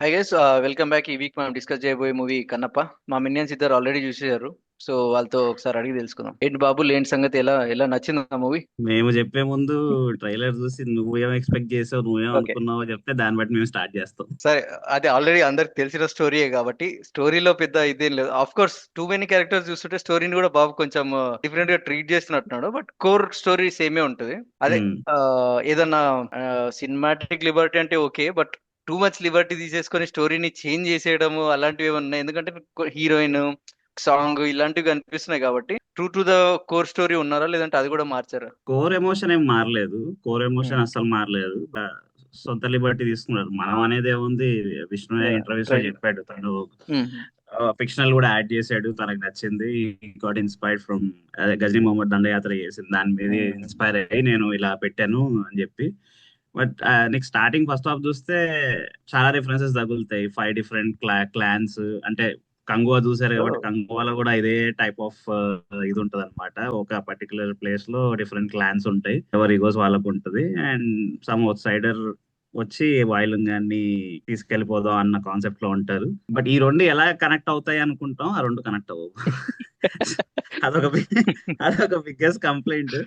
Hi guys, welcome back. ఈ week మనం discuss చేయబోయే మూవీ కన్నప్ప. మా మినియన్స్ ఇద్దరు ఆల్రెడీ చూసేశారు. సో వాళ్ళతో ఒకసారి అడిగి తెలుసుకుందాం. ఏంటి బాబు, ఏంటి సంగతి, ఎలా ఎలా నచ్చింది ఆ మూవీ? మేము చెప్పే ముందు ట్రైలర్ చూసి నువ్వేం ఎక్స్పెక్ట్ చేసావు, నువ్వేం ఓకే, అనుకున్నావో చెప్తే దాన్ని బట్టి మేము స్టార్ట్ చేస్తాం. సరే. అది ఆల్రెడీ అందరికి తెలిసిన స్టోరీయే కాబట్టి స్టోరీలో పెద్ద ఇదేం లేదు. Of course too many characters చూస్తుంటే స్టోరీని కూడా బాబు కొంచెం డిఫరెంట్ గా ట్రీట్ చేస్తున్నట్టున్నాడు. బట్ కోర్ స్టోరీ సేమే ఉంటుంది. అదే ఉమ్. ఆ, ఏదన్నా సినిమాటిక్ లిబర్టీ అంటే okay, but too much Liberty తీసేసుకొని స్టోరీని చేంజ్ చేసేయడము అలాంటివి ఏమన్నా ఉన్నాయి. ఎందుకంటే హీరోయిన్ సాంగ్ ఇలాంటివి కనిపిస్తున్నాయి కాబట్టి true to the core story ఉన్నారా, లేదంటే అది కూడా మార్చారా? కోర్ ఎమోషన్ ఏం మారలేదు, కోర్ ఎమోషన్ అస్సలు మారలేదు. సొంత లిబర్టీ తీసుకున్నారు. మనం అనేది ఏముంది, విష్ణు ఇంటర్వ్యూస్ లో ట్రైలర్. చెప్పాడు తను ఫిక్షనల్ కూడా యాడ్ చేశాడు, తనకు నచ్చింది. Got inspired from Ghazni Mahmud దండయాత్ర చేసింది, దాని మీద ఇన్స్పైర్ అయ్యి నేను ఇలా పెట్టాను అని చెప్పి. బట్ నీకు స్టార్టింగ్ ఫస్ట్ హాఫ్ చూస్తే చాలా రిఫరెన్సెస్ తగులుతాయి. 5 డిఫరెంట్ క్లాన్స్, అంటే కంగువా చూసారు కాబట్టి కంగువాలో కూడా ఇదే టైప్ ఆఫ్ ఇది ఉంటది అనమాట. ఒక పర్టికులర్ ప్లేస్ లో డిఫరెంట్ క్లాన్స్ ఉంటాయి, ఎవరి ఈగోస్ వాళ్ళకు ఉంటది. అండ్ సమ్ అవుట్ సైడర్ వచ్చి వాయులింగాన్ని తీసుకెళ్లిపోదాం అన్న కాన్సెప్ట్ లో ఉంటారు. బట్ ఈ రెండు ఎలా కనెక్ట్ అవుతాయి అనుకుంటాం, ఆ రెండు కనెక్ట్ అవ్వవు. అదొక అదొక బిగ్గెస్ట్ కంప్లైంట్.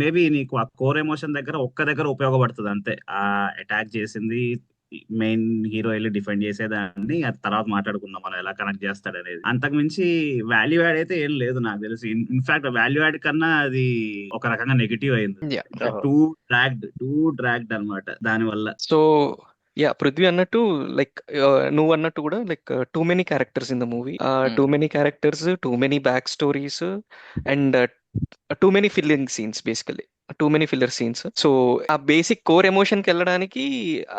మేబీ నీకు ఆ కోర్ ఎమోషన్ దగ్గర ఒక్క దగ్గర ఉపయోగపడుతుంది అంతే. ఆ అటాక్ చేసింది మెయిన్ హీరో వెళ్ళి డిఫెండ్ చేసేదాన్ని, అది తర్వాత మాట్లాడుకుందాం మనం ఎలా కనెక్ట్ చేస్తాడు అనేది. అంతకు మించి వాల్యూ యాడ్ అయితే ఏం లేదు నాకు తెలిసి. ఇన్ఫాక్ట్ వాల్యూ యాడ్ కన్నా అది ఒక రకంగా నెగిటివ్ అయింది. యా. టూ డ్రాగ్డ్ అనమాట దాని వల్ల. సో యా, పృథ్వీ అన్నట్టు లైక్ నువ్వు అన్నట్టు కూడా like too many characters in the movie, too many characters, too many back stories, and too many filling scenes, basically too many filler scenes. So ఆ basic core emotion కి వెళ్ళడానికి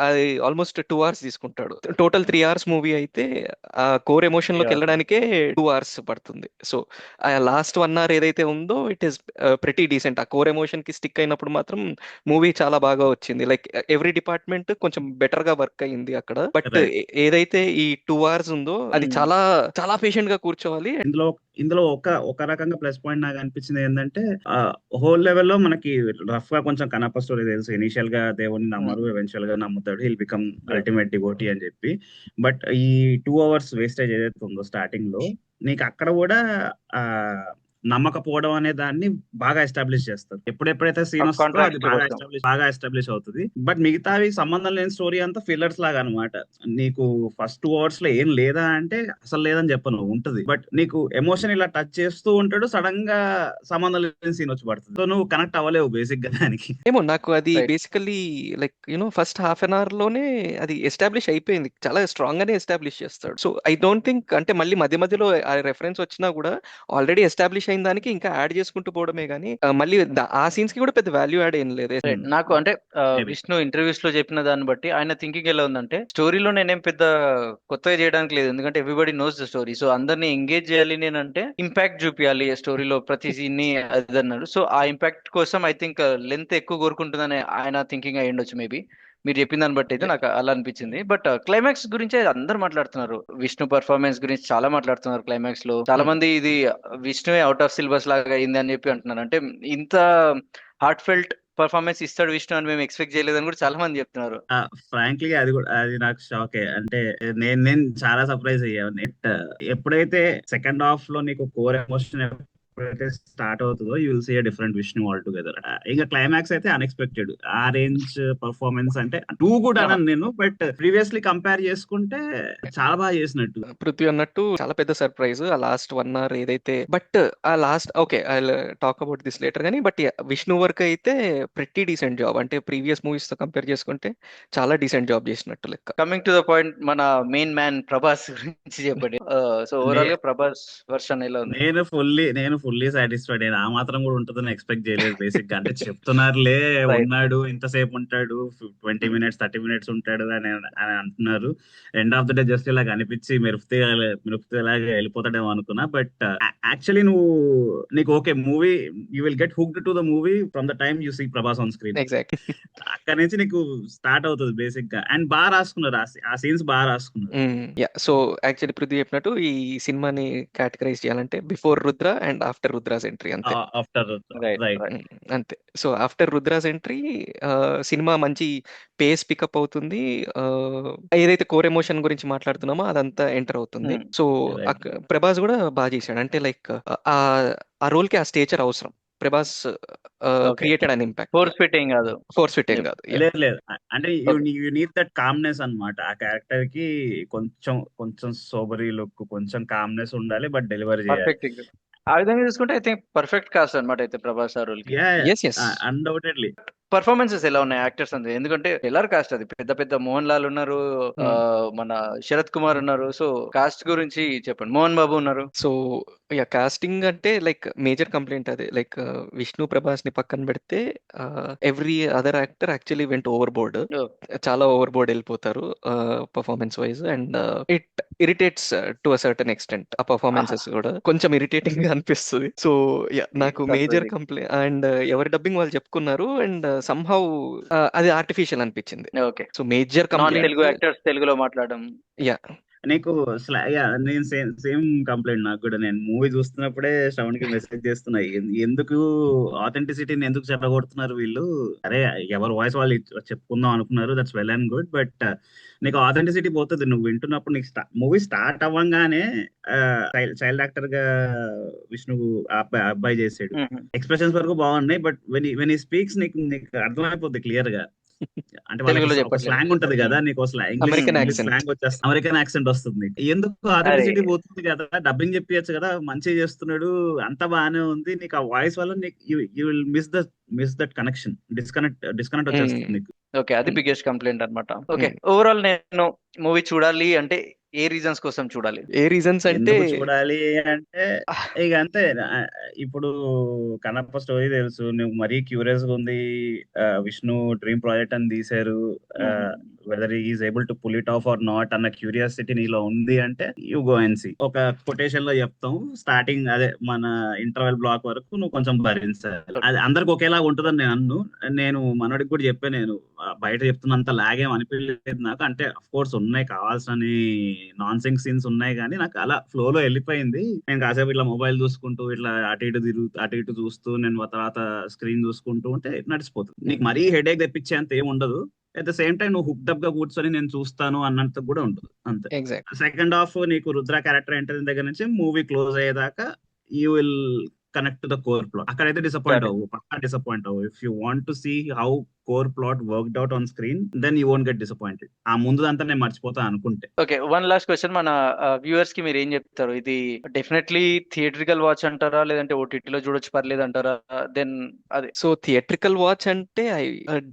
అది almost 2 hours తీసుకుంటాడు. Total 3 hours movie అయితే ఆ core emotion లోకి వెళ్ళడానికే 2 hours పడుతుంది. So ఆ లాస్ట్ 1 hour ఏదైతే ఉందో ఇట్ ఈస్ ప్రెటీ డీసెంట్. ఆ కోర్ ఎమోషన్ కి స్టిక్ అయినప్పుడు మాత్రం మూవీ చాలా బాగా వచ్చింది. లైక్ ఎవ్రీ డిపార్ట్మెంట్ కొంచెం బెటర్ గా వర్క్ అయ్యింది అక్కడ. But right. ఏదైతే ఈ 2 hours ఉందో అది చాలా చాలా పేషెంట్ గా కూర్చోవాలి. ఇందులో ఇందులో ఒక ఒక రకంగా ప్లస్ పాయింట్ నాకు అనిపించింది ఏంటంటే, హోల్ లెవెల్లో మనకి రఫ్ గా కొంచెం కనప స్టోరీ తెలుసు. ఇనిషియల్ గా దేవుని నమ్మరు, ఎవెన్చువల్ గా నమ్ముతాడు, హిల్ బికమ్ అల్టిమేట్ డివోటీ అని చెప్పి. బట్ ఈ 2 hours వేస్టేజ్ ఏదైతే ఉందో స్టార్టింగ్ లో, నీకు అక్కడ కూడా ఆ నమ్మకపోవడం అనే దాన్ని బాగా ఎస్టాబ్లిష్ చేస్తారు. ఎప్పుడెప్పుడైతే సీన్ వస్తుందో అది కాంట్రాక్ట్ కోసం. బాగా ఎస్టాబ్లిష్ అవుతుంది. బట్ మిగతావి సంబంధం లేని స్టోరీ అంతా ఫిల్లర్స్ లాగా అనమాట. నీకు ఫస్ట్ 2 hours లో ఏం లేదా అంటే అసలు లేదని చెప్పను, ఉంటది. బట్ నీకు ఎమోషన్ ఇలా టచ్ చేస్తూ ఉంటాడు, సడన్ గా సంబంధం లేని సీన్ వచ్చి పడుతుంది. సో నువ్వు కనెక్ట్ అవ్వలేవు బేసిక్ గా దానికి. ఏమో నాకు అది right. Basically like first half an hour లోనే అది ఎస్టాబ్లిష్ అయిపోయింది. చాలా స్ట్రాంగ్ గానే ఎస్టాబ్లిష్ చేస్తాడు. సో ఐ డోంట్ థింక్ అంటే మళ్ళీ మధ్య మధ్యలో ఆ రెఫరెన్స్ వచ్చినా కూడా ఆల్రెడీ ఎస్టాబ్లిష్ అయిన దానికి ఇంకా యాడ్ చేసుకుంటూ పోవడమే కానీ మళ్ళీ ఆ సీన్స్ కి కూడా పెద్ద వాల్యూ యాడ్ ఏం లేదు. రైట్. నాకు అంటే మేబీ విష్ణు ఇంటర్వ్యూస్ లో చెప్పిన దాన్ని బట్టి ఆయన థింకింగ్ ఎలా ఉందంటే, స్టోరీలో నేనేం పెద్ద కొత్తగా చేయడానికి లేదు, ఎందుకంటే everybody knows the story. So అందరినీ ఎంగేజ్ చేయాలి నేనంటే ఇంపాక్ట్ చూపించాలి స్టోరీలో ప్రతి సీన్ ని, అది అన్నాడు. సో ఆ ఇంపాక్ట్ కోసం ఐ థింక్ లెంత్ ఎక్కువ కోరుకుంటుందని ఆయన థింకింగ్ అయి ఉండొచ్చు మేబీ. మీరు చెప్పిన దాన్ని బట్టి అయితే నాకు అలా అనిపించింది. బట్ క్లైమాక్స్ గురించి అందరు మాట్లాడుతున్నారు, విష్ణు పర్ఫార్మెన్స్ గురించి చాలా మాట్లాడుతున్నారు. క్లైమాక్స్ లో చాలా మంది ఇది విష్ణువే అవుట్ ఆఫ్ సిలబస్ లాగా అయింది అని చెప్పి అంటున్నారు. అంటే ఇంత హార్ట్ ఫెల్ట్ పర్ఫార్మెన్స్ ఇస్తాడు విష్ణు అని మేము ఎక్స్పెక్ట్ చేయలేదని కూడా చాలా మంది చెప్తున్నారు. ఫ్రాంక్లీ అది కూడా, అది నాకు షాకే. అంటే నేను చాలా సర్ప్రైజ్ అయ్యాను. ఎప్పుడైతే సెకండ్ హాఫ్ లో నీకు కోర్ ఎమోషన్ ఎప్పుడైతే స్టార్ట్ అవుతుందో, you will see a different Vishnu all together. ఇంకా క్లైమాక్స్ అయితే అన్ఎక్స్పెక్టెడ్. ఆ రేంజ్ పర్ఫార్మెన్స్ అంటే టూ గుడ్ ఆహా. అనను నేను, బట్ ప్రీవియస్లీ కంపేర్ చేసుకుంటే చాలా బాగా చేసినట్టు. పృథ్వీ అన్నట్టు చాలా పెద్ద సర్ప్రైజ్ ఆ లాస్ట్ 1 hour ఏదైతే. బట్ ఆ last okay, I talk about this later కానీ, బట్ విష్ణు వర్క్ అయితే ప్రెట్టి డీసెంట్ జాబ్. అంటే ప్రీవియస్ మూవీస్ తో కంపేర్ చేసుకుంటే చాలా డీసెంట్ జాబ్ చేసినట్టు లెక్క. కమింగ్ టు ద పాయింట్, మన మెయిన్ మ్యాన్ ప్రభాస్ గురించి చెప్పండి. సో నే ఓవరాల్ గా ప్రభాస్ వర్షన్ ఎలా ఉంది? నేను ఫుల్లీ సాటిస్ఫైడ్. నేను ఆ మాత్రం కూడా ఉంటుందని ఎక్స్పెక్ట్ చేయలేదు బేసిక్ గా. అంటే చెప్తున్నారులే, రైట్. ఉన్నాడు ఇంతసేపు ఉంటాడు, 20 minutes 30 minutes ఉంటాడు అని అంటున్నారు. End of the day just ఇలా అనిపించి మెరుపుతీలాగా వెళ్ళిపోతాడేమో అనుకున్నా. బట్ యాక్చువల్లీ నీకు okay movie, you will get hooked to the movie from the time you see Prabhas on screen. Exact. అక్కడ నుంచి నీకు స్టార్ట్ అవుతుంది బేసిక్ గా. అండ్ బాగా రాసుకున్నారు, ఆ సీన్స్ బాగా రాసుకున్నారు. యా, సో యాక్చువల్లీ పృథ్వీ చెప్పినట్టు ఈ సినిమాని కేటగరైజ్ చేయాలంటే before Rudra and after Rudra's entry అంతే. After right right. రైట్. అంతే. సో ఆఫ్టర్ రుద్రాస్ ఎంట్రీ సినిమా మంచి పేస్ పికప్ అవుతుంది. ఏదైతే కోర్ ఎమోషన్ గురించి మాట్లాడుతున్నామో అదంతా ఎంటర్ అవుతుంది. So right. ప్రభాస్ కూడా బాగా చేశాడు. అంటే లైక్ ఆ ఆ రోల్ కి ఆ స్టేచర్ అవసరం. Prabhas okay, created an impact. Force fitting కాదు. ఫోర్స్ ఫిట్ ఏం Yep. కాదు. Yeah. లేదు లేదు, అంటే okay, you need that calmness అన్నమాట. ఆ క్యారెక్టర్ కి కొంచెం కొంచెం సోబరీ లుక్, కొంచెం కామ్నెస్ ఉండాలి, బట్ డెలివరీ చేయాలి. పర్ఫెక్ట్. ఆ విధంగా చూసుకుంటే ఐ థింక్ పర్ఫెక్ట్ కాస్ట్ అనమాట అయితే ప్రభాస్ ఆ రోల్ కి. Yeah, Yes, yes. Undoubtedly. Performances ఎలా ఉన్నాయి యాక్టర్స్ అంతే, ఎందుకంటే ఎల్ఆర్ కాస్ట్ అది పెద్ద పెద్ద మోహన్ లాల్ ఉన్నారు, మన శరత్ కుమార్ ఉన్నారు. సో కాస్ట్ గురించి చెప్పండి. మోహన్ బాబు ఉన్నారు. సో యా, కాస్టింగ్ అంటే లైక్ మేజర్ కంప్లైంట్ అదే. లైక్ విష్ణు ప్రభాస్ ని పక్కన పెడితే every other actor actually vent over board. Oh, చాలా ఓవర్ బోర్డ్ వెళ్ళిపోతారు performance wise. And it irritates to a certain extent. ఆ పర్ఫార్మెన్సెస్ కూడా కొంచెం ఇరిటేటింగ్ గా అనిపిస్తుంది. సో యా, నాకు మేజర్ surprising. కంప్లైంట్. అండ్ ఎవరి డబ్బింగ్ వాళ్ళు చెప్పుకున్నారు. అండ్ సమ్హౌ అది ఆర్టిఫిషియల్ అనిపించింది. Okay, so major non complaint. Telugu actors తెలుగులో మాట్లాడడం. యా. నీకు నేను సేమ్ కంప్లైంట్ నాకు కూడా. నేను మూవీ చూస్తున్నప్పుడే శ్రవణ్ కి మెసేజ్ చేస్తున్నా, ఎందుకు ఆథెంటిసిటీని ఎందుకు చెడగొడుతున్నారు వీళ్ళు. అరే ఎవరి వాయిస్ వాళ్ళు చెప్పుకుందాం అనుకున్నారు, that's well and good, but నీకు ఆథెంటిసిటీ పోతుంది నువ్వు వింటున్నప్పుడు. నీకు మూవీ స్టార్ట్ అవ్వంగానే చైల్డ్ యాక్టర్ గా విష్ణు అబ్బాయి చేసాడు. ఎక్స్ప్రెషన్స్ వరకు బాగున్నాయి, బట్ వెన్ ఈ స్పీక్స్ నీకు అర్థమైపోద్ది క్లియర్ గా. అంటే తెలుగులో వాళ్ళకి ఒక చెప్పట్లేదు. స్లాంగ్ ఉంటది కదా, నీకు American ఇంగ్లీష్ accent. స్లాంగ్ వచ్చేస్తుంది, అమెరికన్ యాక్సెంట్ వస్తుంది. ఎందుకు ఆథెంటిసిటీ పోతుంది కదా, డబ్బింగ్ చెప్పియచ్చు కదా, మంచిగా చేస్తున్నాడు, అంత బాగానే ఉంది. నీకు ఆ వాయిస్ వల్ల you will miss that connection. Disconnect వచ్చేస్తుంది నీకు. ఓకే, అది బిగ్గెస్ట్ కంప్లైంట్ అన్నమాట. ఓకే, ఓవరాల్ నేను మూవీ చూడాలి అంటే ఏ రీజన్స్ కోసం చూడాలి? ఏ రీజన్స్ అంటే ఎందుకు చూడాలి అంటే ఇక అంతే. ఇప్పుడు కనప్ప స్టోరీ తెలుసు, నువ్వు మరీ క్యూరియస్ గా ఉంది. విష్ణు డ్రీమ్ ప్రాజెక్ట్ అని తీశారు, whether is able to pull it off or not అన్న క్యూరియాసిటీ నీలో ఉంది అంటే యూ గో అండ్ సీ. ఒక కొటేషన్ లో చెప్తాం, స్టార్టింగ్ అదే మన ఇంటర్వెల్ బ్లాక్ వరకు నువ్వు కొంచెం భరించాలి. అది అందరికి ఒకేలా ఉంటుందని నేను మనోడికి కూడా చెప్పాను. నేను బయట చెప్తున్నంత లాగేం అనిపించలేదు నాకు. అంటే అఫ్ కోర్స్ ఉన్నాయి కావాల్సిన నాన్ సింక్ సీన్స్ ఉన్నాయి, కానీ నాకు అలా ఫ్లో లో వెళ్ళిపోయింది. నేను కాసేపు ఇట్లా మొబైల్ చూసుకుంటూ ఇట్లా అటు ఇటు చూస్తూ నేను తర్వాత స్క్రీన్ చూసుకుంటూ ఉంటే నడిచిపోతుంది. నీకు మరీ హెడేక్ తెప్పించేంత ఏం ఉండదు. అట్ ద సేమ్ టైం నువ్వు హుక్డ్ అప్ గా కూర్చొని నేను చూస్తాను అన్నంత కూడా ఉండదు. అంతే. ఎగ్జాక్ట్. సెకండ్ హాఫ్ నీకు రుద్ర క్యారెక్టర్ ఎంటర్ దగ్గర నుంచి మూవీ క్లోజ్ అయ్యేదాకా you will connect to the core plot. అక్కడైతే డిసప్పాయింట్ అవ్వు, పక్కా డిసప్పాయింట్ అవ్వు. If you want to see how core plot worked out on screen, then you won't get disappointed. ఆ ముందుదంతా నేను మర్చిపోతా అనుకుంటే. ఓకే, వన్ లాస్ట్ క్వశ్చన్ మన వ్యూవర్స్ కి మీరు ఏం చెప్తారు? ఇది డెఫినెట్లీ థియేట్రికల్ వాచ్ అంటారా, లేదంటే ఓటీటీలో చూడొచ్చు పర్లేదు అంటారా? దెన్ అదే. సో థియేట్రికల్ వాచ్ అంటే ఐ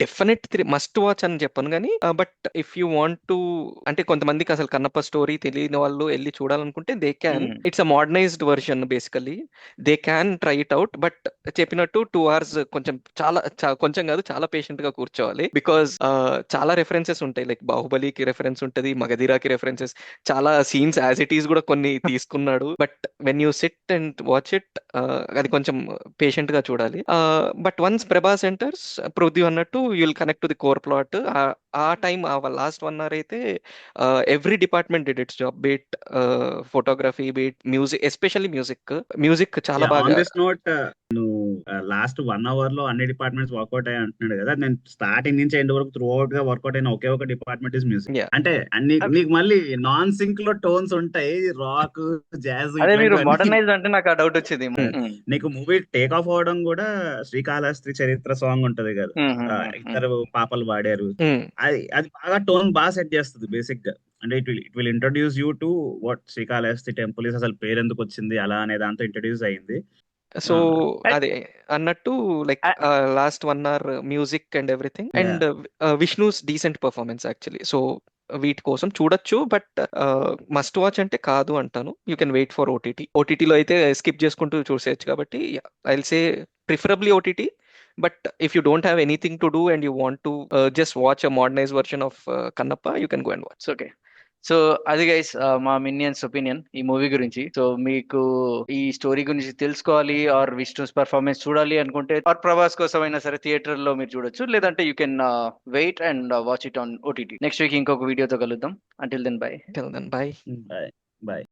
డెఫినెట్ మస్ట్ వాచ్ అని చెప్పను, కానీ but if you want to, అంటే కొంతమందికి అసలు కన్నప్ప స్టోరీ తెలియని వాళ్ళు వెళ్ళి చూడాలనుకుంటే they can. It's a modernised version basically. They can try it out. But చెప్పినట్టు 2 hours కొంచెం కొంచెం కాదు చాలా పేషెంట్ గా కూర్చోవాలి. బికాస్ చాలా రెఫరెన్సెస్ ఉంటాయి. లైక్ బాహుబలికి రెఫరెన్స్ ఉంటది, మగధీరాకి రెఫరెన్సెస్, చాలా సీన్స్ యాజ్ ఇట్ ఈస్ కూడా కొన్ని తీసుకున్నాడు. But when you sit and watch it, అది కొంచెం పేషెంట్ గా చూడాలి. But once Prabhas enters, Prithvi అన్నట్టు you will connect to the core plot. ఆ టైం లాస్ట్ 1 hour అయితే every department did its job. Be it photography, be it music, especially music చాలా బాగా. On this note, నువ్వు లాస్ట్ 1 hour లో అన్ని డిపార్ట్మెంట్స్ వర్కౌట్ అయ్యి అంటున్నాడు కదా, నేను స్టార్టింగ్ నుంచి ఎండ్ వరకు త్రూ అవుట్ గా వర్కౌట్ అయిన ఒకే ఒక డిపార్ట్మెంట్ ఇస్ మ్యూజిక్. Yeah. అంటే నీకు మళ్ళీ నాన్ సింక్ లో టోన్స్ ఉంటాయి, రాక్, జాజ్. అదే మీరు మోడర్నైజ్ అంటే నాకు ఆ డౌట్ వచ్చింది. నీకు మూవీ టేక్ ఆఫ్ అవడం కూడా శ్రీకాళహస్తి చరిత్ర సాంగ్ ఉంటది కదా, ఇద్దరు పాపలు పాడారు, అది బాగా టోన్ బాగా సెట్ చేస్తుంది బేసిక్ గా. అంటే it will introduce you to what Srikalahasti temple is, అసలు పేరు ఎందుకు వచ్చింది అలా అనే దాంతో ఇంట్రొడ్యూస్ అయింది. సో అదే అన్నట్టు like last 1 hour music and everything, and Vishnu's decent performance actually. So వీటి కోసం చూడొచ్చు, బట్ మస్ట్ వాచ్ అంటే కాదు అంటాను. యూ కెన్ వెయిట్ ఫర్ ఓటీటీలో అయితే స్కిప్ చేసుకుంటూ చూసేయచ్చు. కాబట్టి I will say preferably OTT. But if you don't have anything to do and you want to just watch a modernise version of Kannappa, you can go and watch. Okay, so అది guys మా Minions opinion ఈ movie గురించి. So మీకు ఈ story గురించి తెలుసుకోవాలి are Vishnu's performance చూడాలి అనుకుంటే, ఆర్ ప్రభాస్ కోసం అయినా సరే థియేటర్ లో మీరు చూడొచ్చు, లేదంటే you can wait and watch it on OTT. Next week ఇంకొక వీడియోతో కలుద్దాం. Until then bye. Till then, bye. Bye.